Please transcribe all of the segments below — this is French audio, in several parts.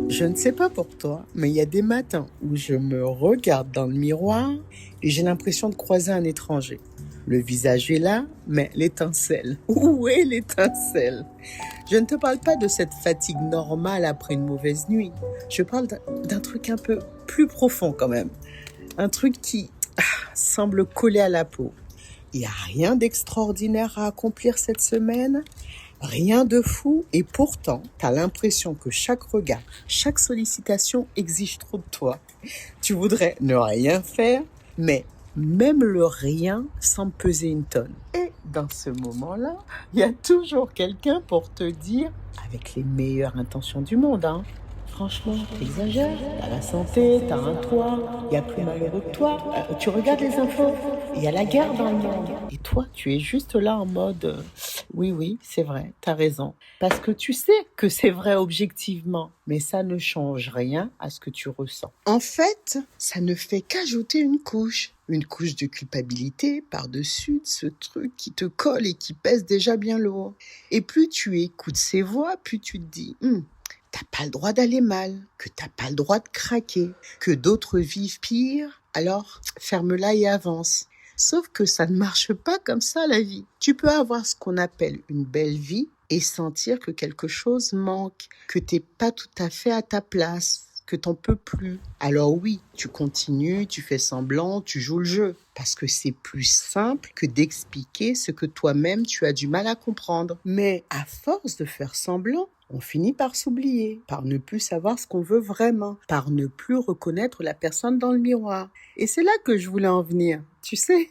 Je ne sais pas pour toi, mais il y a des matins où je me regarde dans le miroir et j'ai l'impression de croiser un étranger. Le visage est là, mais l'étincelle, où est l'étincelle? Je ne te parle pas de cette fatigue normale après une mauvaise nuit. Je parle d'un truc un peu plus profond quand même. Un truc qui semble coller à la peau. Il n'y a rien d'extraordinaire à accomplir cette semaine, rien de fou, et pourtant, t'as l'impression que chaque regard, chaque sollicitation exige trop de toi. Tu voudrais ne rien faire, mais même le rien semble peser une tonne. Et dans ce moment-là, il y a toujours quelqu'un pour te dire, avec les meilleures intentions du monde, franchement, t'exagères, t'as la santé, t'as un toit, il y a plus malheureux que toi. Tu regardes les infos, il y a la guerre dans le monde. Et toi, tu es juste là en mode, oui, c'est vrai, t'as raison. Parce que tu sais que c'est vrai objectivement, mais ça ne change rien à ce que tu ressens. En fait, ça ne fait qu'ajouter une couche de culpabilité par-dessus ce truc qui te colle et qui pèse déjà bien lourd. Et plus tu écoutes ces voix, plus tu te dis, t'as pas le droit d'aller mal, que t'as pas le droit de craquer, que d'autres vivent pire, alors ferme-la et avance. Sauf que ça ne marche pas comme ça la vie. Tu peux avoir ce qu'on appelle une belle vie et sentir que quelque chose manque, que t'es pas tout à fait à ta place, que t'en peux plus. Alors oui, tu continues, tu fais semblant, tu joues le jeu. Parce que c'est plus simple que d'expliquer ce que toi-même tu as du mal à comprendre. Mais à force de faire semblant, on finit par s'oublier, par ne plus savoir ce qu'on veut vraiment, par ne plus reconnaître la personne dans le miroir. Et c'est là que je voulais en venir. Tu sais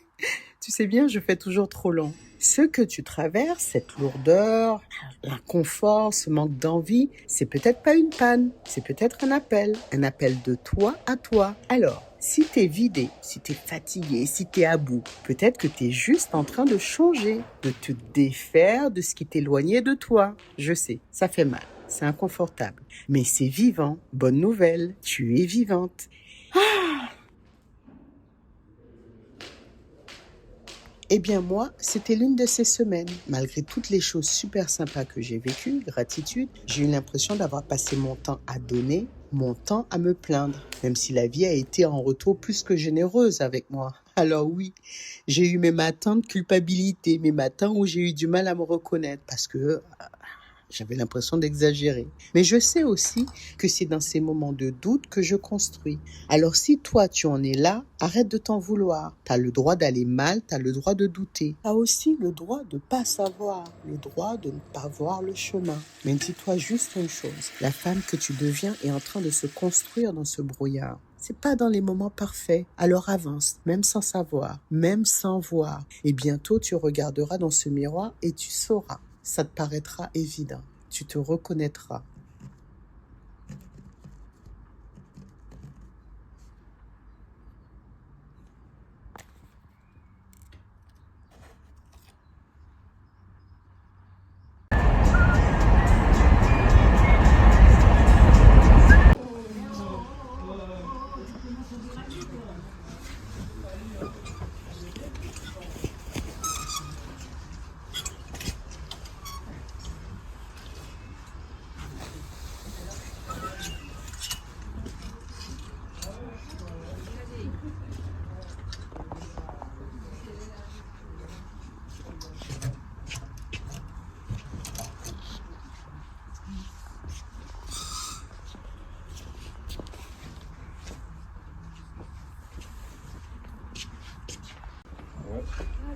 bien, je fais toujours trop long. Ce que tu traverses, cette lourdeur, l'inconfort, ce manque d'envie, c'est peut-être pas une panne, c'est peut-être un appel de toi à toi. Alors, si t'es vidé, si t'es fatigué, si t'es à bout, peut-être que t'es juste en train de changer, de te défaire de ce qui t'éloignait de toi. Je sais, ça fait mal, c'est inconfortable, mais c'est vivant. Bonne nouvelle, tu es vivante. Eh bien moi, c'était l'une de ces semaines. Malgré toutes les choses super sympas que j'ai vécues, gratitude, j'ai eu l'impression d'avoir passé mon temps à donner, mon temps à me plaindre, même si la vie a été en retour plus que généreuse avec moi. Alors oui, j'ai eu mes matins de culpabilité, mes matins où j'ai eu du mal à me reconnaître parce que j'avais l'impression d'exagérer. Mais je sais aussi que c'est dans ces moments de doute que je construis. Alors si toi tu en es là, arrête de t'en vouloir. T'as le droit d'aller mal, t'as le droit de douter. T'as aussi le droit de pas savoir, le droit de ne pas voir le chemin. Mais dis-toi juste une chose, la femme que tu deviens est en train de se construire dans ce brouillard. C'est pas dans les moments parfaits. Alors avance, même sans savoir, même sans voir. Et bientôt tu regarderas dans ce miroir et tu sauras. Ça te paraîtra évident. Tu te reconnaîtras.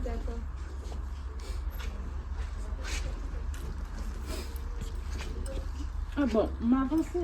D'accord. Ah bon, on m'a avancé,